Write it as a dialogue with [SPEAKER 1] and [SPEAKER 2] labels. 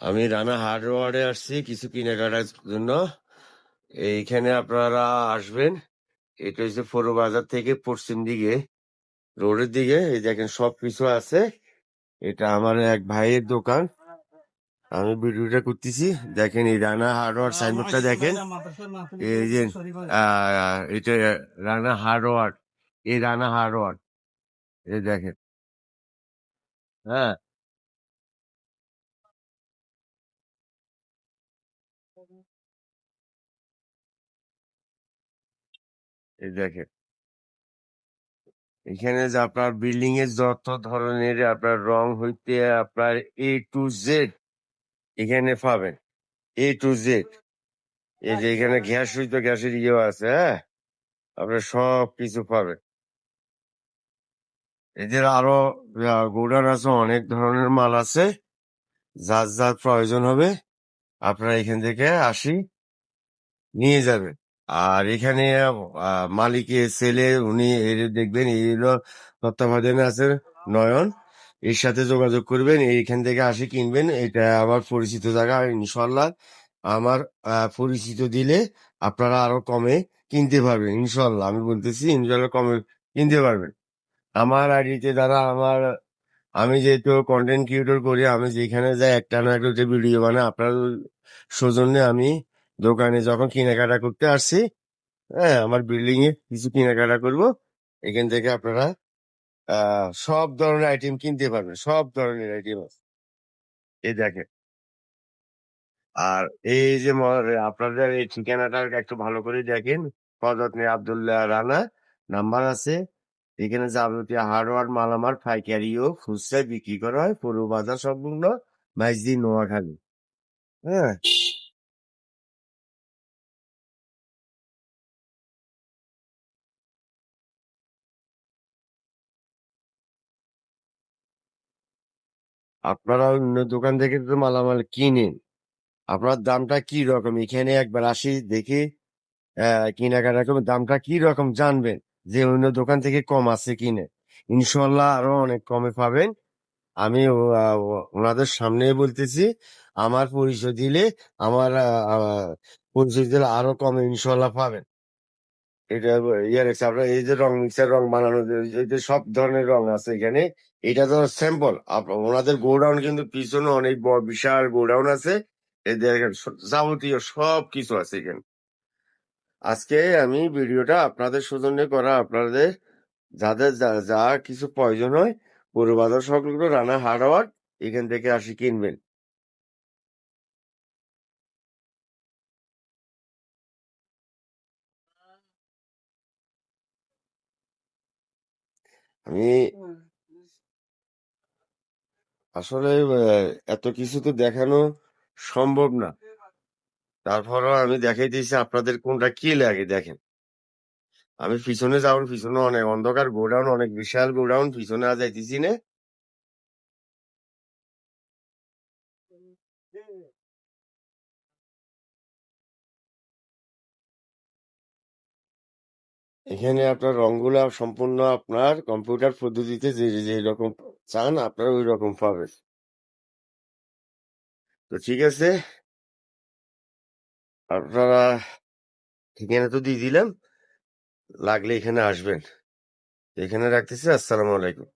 [SPEAKER 1] আমি রানা হার্ডওয়ারে আসছি কিছু কেনাকাটার জন্য। এইখানে আপনারা আসবেন। এটা হচ্ছে ফোরো বাজার থেকে পশ্চিম দিকে রোডের দিকে। এই দেখেন সবকিছু আছে। এটা আমার এক ভাইয়ের দোকান। আমি ভিডিওটা করতেছি। দেখেন এই রানা হার্ডওয়ার সাইনবোর্ডটা দেখেন। এই যে এটা রানা হার্ডওয়ার। এই রানা হার্ডওয়ার এই দেখেন। হ্যাঁ, এই দেখেন এখানে যে আপনার বিল্ডিং এর যত ধরনের আপনার রং হইতে আপনার A to Z এখানে পাবেন। A to Z। এই যে এখানে গ্যাস হইতো গ্যাসের ইয়েও আছে। হ্যাঁ, আপনার সব কিছু পাবেন। এদের আরো গোডাউন আছে, অনেক ধরনের মাল আছে। যার যার প্রয়োজন হবে আপনারা এখান থেকে আসি নিয়ে যাবেন। আর এখানে মালিকের ছেলে উনি দেখবেন এই হলো তত্ত্বাবধানে আছে নয়ন। এর সাথে যোগাযোগ করবেন, এইখান থেকে আসি কিনবেন। এটা আমার পরিচিত জায়গা ইনশাল্লাহ। আমার পরিচিত দিলে আপনারা আরো কমে কিনতে পারবেন ইনশাল্লাহ। আমি বলতেছি ইনশাল্লাহ কমে কিনতে পারবেন। আমার আইডিতে দ্বারা আমি যেহেতু কন্টেন্ট ক্রিয়েটর করি, আমি যেখানে যাই একটা না একটা ভিডিও বানাই আপনার সৌজন্যে। আমি দোকানে যখন কেনাকাটা করতে আসছি, হ্যাঁ, আমার বিল্ডিং এ কিছু কেনাকাটা করব। এখান থেকে আপনারা সব ধরনের আইটেম কিনতে পারবেন, সব ধরনের আইটেম আছে। এই দেখেন। আর এই যে আপনাদের এই ঠিকানাটা একটু ভালো করে দেখেন। হযরত আব্দুল্লাহ রানা নাম্বার আছে। এখানে যাবতীয় হার্ডওয়্যার মালামাল পাইকারি ও খুচরায় বিক্রি করা হয়। পুরো বাজার সংলগ্ন মাইজদি নোয়াখালী। হ্যাঁ, আপনারা অন্য দোকান থেকে তো মালামাল কিনেন, আপনার দামটা কি রকম এখানে একবার আসি দেখে কেনাকাটা করবেন, দামটা কি রকম জানবেন যে অন্য দোকান থেকে কম আছে কিনে। ইনশাল্লাহ আরো অনেক কমে পাবেন। আমি ওনাদের সামনে বলতেছি। আমার পরিচয় দিলে আমার পরিচয় দিলে আরো কমে ইনশাল্লাহ পাবেন। এটা ইয়ে রেখেছে আপনার এই যে রং মিক্সার রং বানানো এই যে সব ধরনের রং আছে এখানে। এটা তো স্যাম্পল। ওনাদের গোডাউন কিন্তু পিছনে অনেক বড় বিশাল গোডাউন আছে। এদের যাবতীয় সব কিছু আছে এখানে। আজকে আমি ভিডিওটা আপনাদের সৌজন্যে করা। আপনাদের যাদের যা যা কিছু প্রয়োজন হয় পুরো বাজার সংলগ্ন রানা হার্ডওয়ার এখান থেকে আসি কিনবেন। আমি আসলে এত কিছু তো দেখানো সম্ভব না। তারপরও আমি দেখাইতেছি আপনাদের কোনটা কি লাগে দেখেন। আমি পিছনে যাওয়ার পিছনে অনেক অন্ধকার গোডাউন, অনেক বিশাল গোডাউন, পিছনে আর যাইতেছি না। এখানে আপনার রংগুলা সম্পূর্ণ আপনার কম্পিউটার পদ্ধতিতে যে যে রকম চান আপনারা ওই রকম পাবেন। তো ঠিক আছে, আপনারা ঠিকানা তো দিয়ে দিলাম, লাগলে এখানে আসবেন। এখানে রাখতেছি। আসসালামু আলাইকুম।